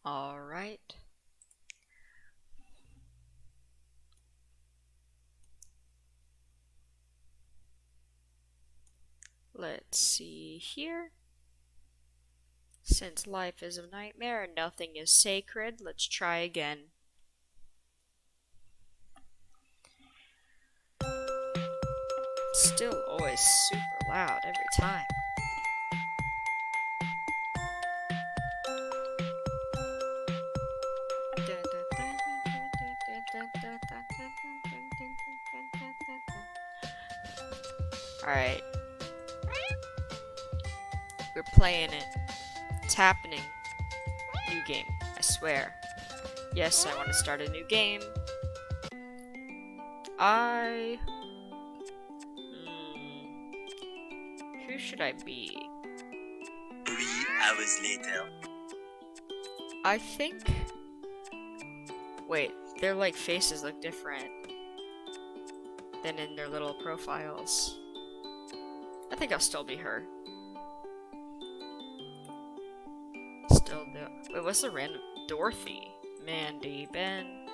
Alright. Let's see here. Since life is a nightmare and nothing is sacred, let's try again. Still always super loud every time. Alright. We're playing it. It's happening. New game, I swear. Yes, I want to start a new game. Who should I be? 3 hours later. I think... Wait, their like faces look different than in their little profiles. I think I'll still be her. Still do. Wait, what's the random? Dorothy, Mandy, Ben,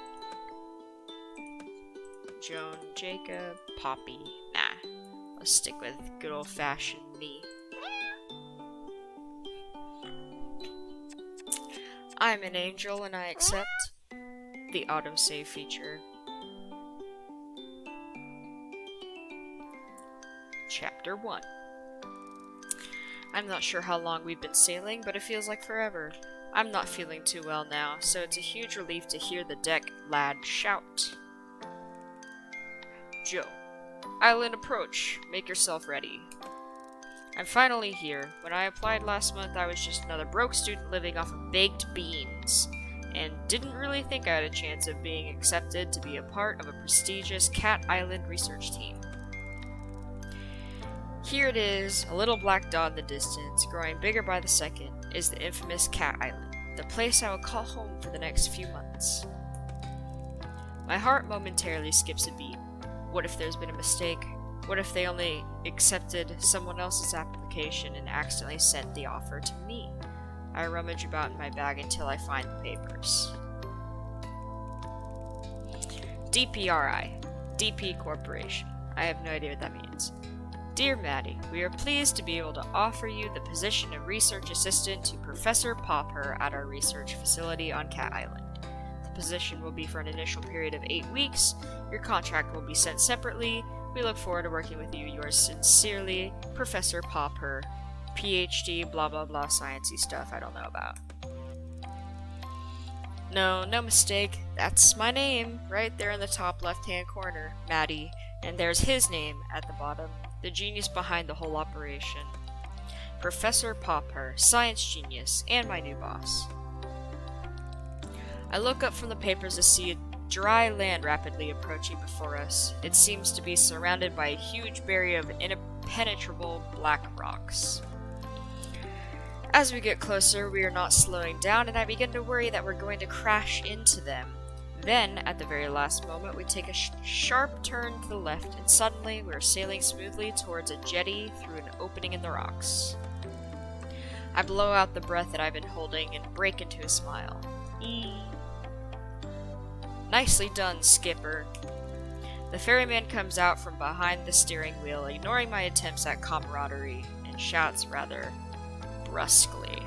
Joan, Jacob, Poppy. Nah, let's stick with good old-fashioned me. I'm an angel and I accept the autosave feature. Chapter 1. I'm not sure how long we've been sailing, but it feels like forever. I'm not feeling too well now, so it's a huge relief to hear the deck lad shout. Joe. Island approach. Make yourself ready. I'm finally here. When I applied last month, I was just another broke student living off of baked beans, and didn't really think I had a chance of being accepted to be a part of a prestigious Cat Island research team. Here it is, a little black dot in the distance, growing bigger by the second, is the infamous Cat Island, the place I will call home for the next few months. My heart momentarily skips a beat. What if there's been a mistake? What if they only accepted someone else's application and accidentally sent the offer to me? I rummage about in my bag until I find the papers. DPRI, DP Corporation. I have no idea what that means. Dear Maddie, we are pleased to be able to offer you the position of research assistant to Professor Popper at our research facility on Cat Island. The position will be for an initial period of 8 weeks. Your contract will be sent separately. We look forward to working with you. Yours sincerely, Professor Popper, PhD, blah blah blah, sciencey stuff I don't know about. No mistake. That's my name, right there in the top left-hand corner, Maddie. And there's his name at the bottom, the genius behind the whole operation. Professor Popper, science genius, and my new boss. I look up from the papers to see a dry land rapidly approaching before us. It seems to be surrounded by a huge barrier of impenetrable black rocks. As we get closer, we are not slowing down, and I begin to worry that we're going to crash into them. Then, at the very last moment, we take a sharp turn to the left, and suddenly we are sailing smoothly towards a jetty through an opening in the rocks. I blow out the breath that I've been holding and break into a smile. Nicely done, Skipper. The ferryman comes out from behind the steering wheel, ignoring my attempts at camaraderie, and shouts rather brusquely.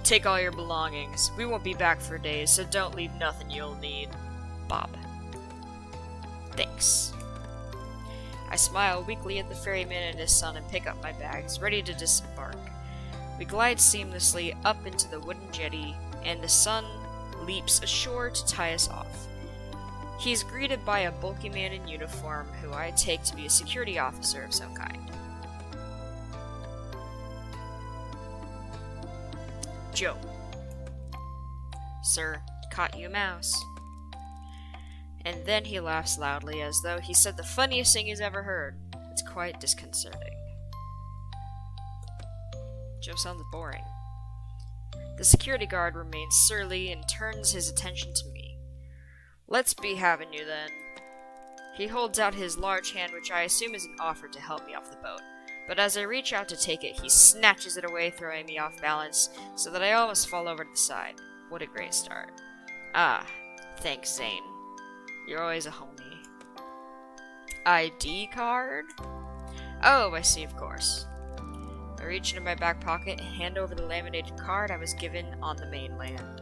Take all your belongings. We won't be back for days, so don't leave nothing you'll need. Bob. Thanks. I smile weakly at the ferryman and his son and pick up my bags, ready to disembark. We glide seamlessly up into the wooden jetty, and the son leaps ashore to tie us off. He is greeted by a bulky man in uniform, who I take to be a security officer of some kind. Joe. Sir, caught you a mouse. And then he laughs loudly, as though he said the funniest thing he's ever heard. It's quite disconcerting. Joe sounds boring. The security guard remains surly and turns his attention to me. Let's be having you then. He holds out his large hand, which I assume is an offer to help me off the boat. But as I reach out to take it, he snatches it away, throwing me off balance, so that I almost fall over to the side. What a great start. Ah, thanks, Zane. You're always a homie. ID card? Oh, I see, of course. I reach into my back pocket and hand over the laminated card I was given on the mainland.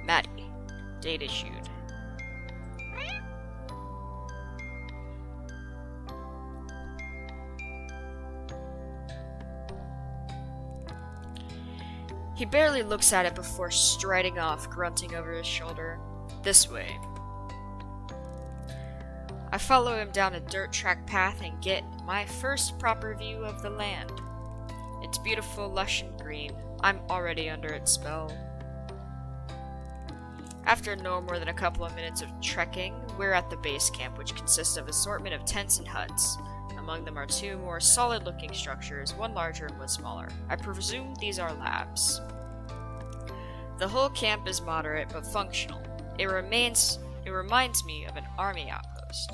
Maddie. Date issued. He barely looks at it before striding off, grunting over his shoulder. This way. I follow him down a dirt track path and get my first proper view of the land. It's beautiful, lush, and green. I'm already under its spell. After no more than a couple of minutes of trekking, we're at the base camp, which consists of an assortment of tents and huts. Among them are two more solid-looking structures, one larger and one smaller. I presume these are labs. The whole camp is moderate but functional. It reminds me of an army outpost.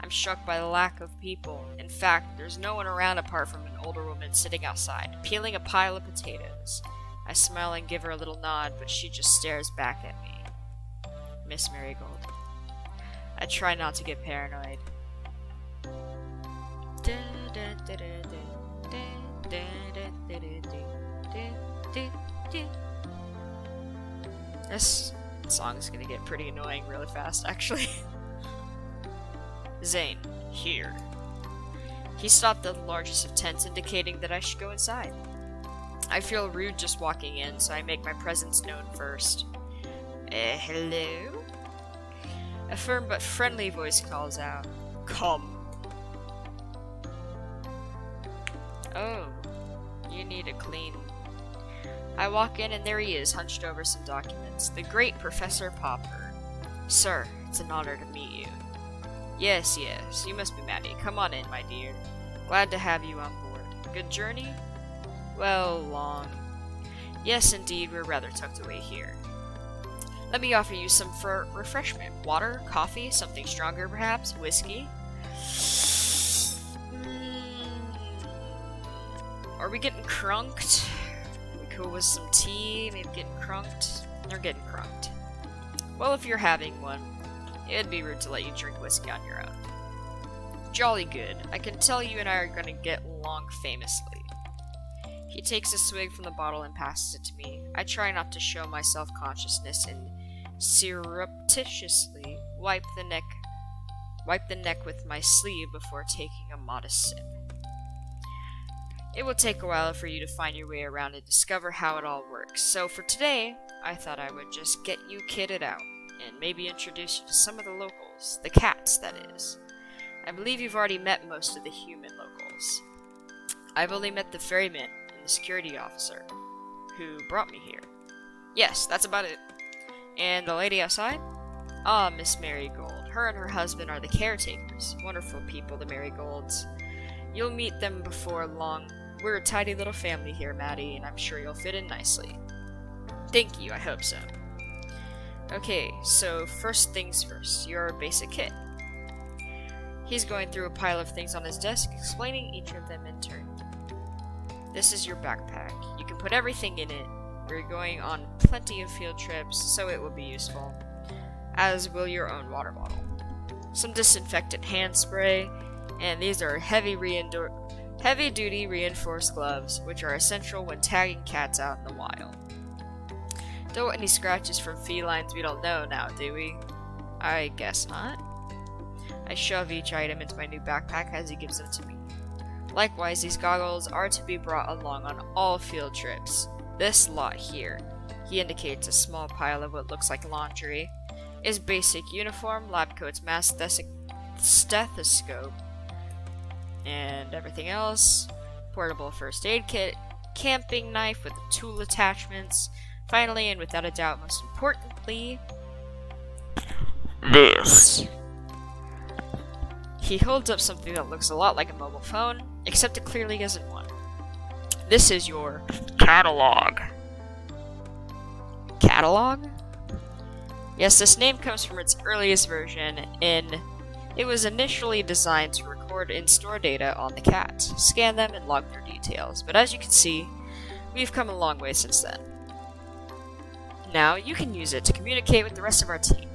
I'm struck by the lack of people. In fact, there's no one around apart from an older woman sitting outside, peeling a pile of potatoes. I smile and give her a little nod, but she just stares back at me. Miss Marigold. I try not to get paranoid. This song is gonna get pretty annoying really fast, actually. Zane, here. He stopped the largest of tents, indicating that I should go inside. I feel rude just walking in, so I make my presence known first. Hello? A firm but friendly voice calls out, "Come." Oh, you need a clean. I walk in and there he is, hunched over some documents. The great Professor Popper. Sir, it's an honor to meet you. Yes, you must be Maddie. Come on in, my dear. Glad to have you on board. Good journey? Well, long. Yes, indeed, we're rather tucked away here. Let me offer you some refreshment. Water, coffee, something stronger perhaps, whiskey? Are we getting crunked? We could with some tea, maybe getting crunked? Or getting crunked. Well, if you're having one, it'd be rude to let you drink whiskey on your own. Jolly good. I can tell you and I are gonna get along famously. He takes a swig from the bottle and passes it to me. I try not to show my self-consciousness and surreptitiously wipe the neck with my sleeve before taking a modest sip. It will take a while for you to find your way around and discover how it all works. So for today, I thought I would just get you kitted out and maybe introduce you to some of the locals. The cats, that is. I believe you've already met most of the human locals. I've only met the ferryman and the security officer who brought me here. Yes, that's about it. And the lady outside? Ah, Miss Marigold. Her and her husband are the caretakers. Wonderful people, the Marigolds. You'll meet them before long. We're a tidy little family here, Maddie, and I'm sure you'll fit in nicely. Thank you, I hope so. Okay, so first things first, your basic kit. He's going through a pile of things on his desk, explaining each of them in turn. This is your backpack. You can put everything in it. We're going on plenty of field trips, so it will be useful. As will your own water bottle. Some disinfectant hand spray, and these are heavy-duty reinforced gloves, which are essential when tagging cats out in the wild. Don't want any scratches from felines we don't know now, do we? I guess not. I shove each item into my new backpack as he gives them to me. Likewise, these goggles are to be brought along on all field trips. This lot here, he indicates a small pile of what looks like laundry, is basic uniform, lab coats, mask, stethoscope, and everything else. Portable first aid kit, camping knife with tool attachments. Finally, and without a doubt, most importantly, this. He holds up something that looks a lot like a mobile phone, except it clearly isn't one. This is your catalog. Catalog? Yes, this name comes from its earliest version in It was initially designed to record in-store data on the cats, scan them, and log their details, but as you can see, we've come a long way since then. Now, you can use it to communicate with the rest of our team.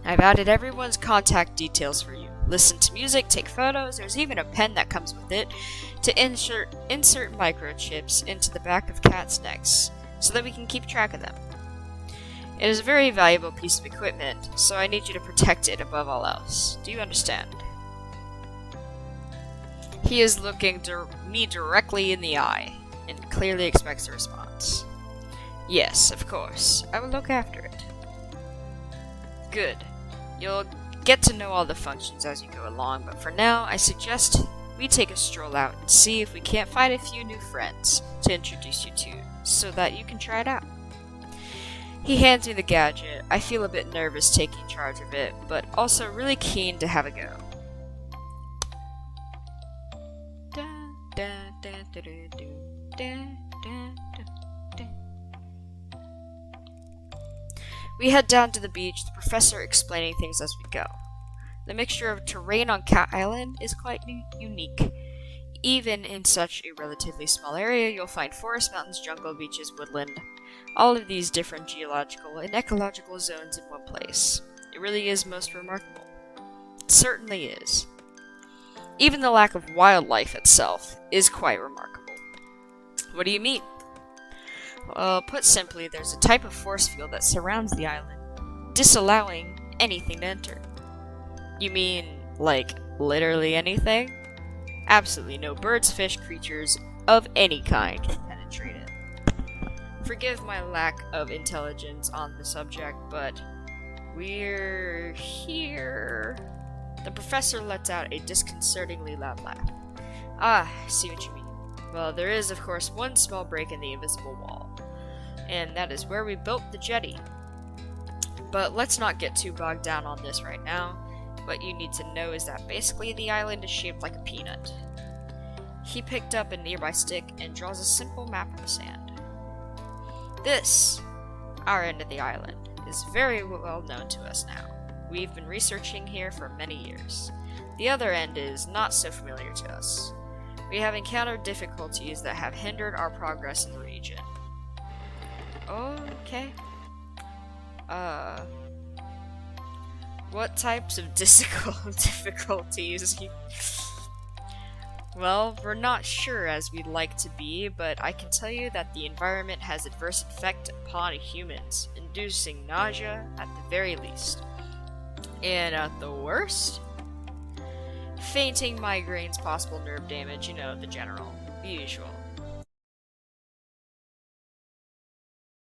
I've added everyone's contact details for you. Listen to music, take photos, there's even a pen that comes with it to insert microchips into the back of cats' necks so that we can keep track of them. It is a very valuable piece of equipment, so I need you to protect it above all else. Do you understand? He is looking me directly in the eye and clearly expects a response. Yes, of course. I will look after it. Good. You'll get to know all the functions as you go along, but for now, I suggest we take a stroll out and see if we can't find a few new friends to introduce you to, so that you can try it out. He hands me the gadget. I feel a bit nervous taking charge of it, but also really keen to have a go. We head down to the beach, the professor explaining things as we go. The mixture of terrain on Cat Island is quite unique. Even in such a relatively small area, you'll find forests, mountains, jungle, beaches, woodland, all of these different geological and ecological zones in one place. It really is most remarkable. It certainly is. Even the lack of wildlife itself is quite remarkable. What do you mean? Well, put simply, there's a type of force field that surrounds the island, disallowing anything to enter. You mean, like, literally anything? Absolutely no birds, fish, creatures of any kind can penetrate it. Forgive my lack of intelligence on the subject, but we're here. The professor lets out a disconcertingly loud laugh. Ah, I see what you mean. Well, there is, of course, one small break in the invisible wall, and that is where we built the jetty. But let's not get too bogged down on this right now. What you need to know is that basically the island is shaped like a peanut. He picked up a nearby stick and draws a simple map of the sand. This, our end of the island, is very well known to us now. We've been researching here for many years. The other end is not so familiar to us. We have encountered difficulties that have hindered our progress in the region. Okay. What types of difficulties? Well, we're not sure as we'd like to be, but I can tell you that the environment has adverse effect upon humans, inducing nausea at the very least. And at the worst? Fainting, migraines, possible nerve damage, you know, the general, the usual.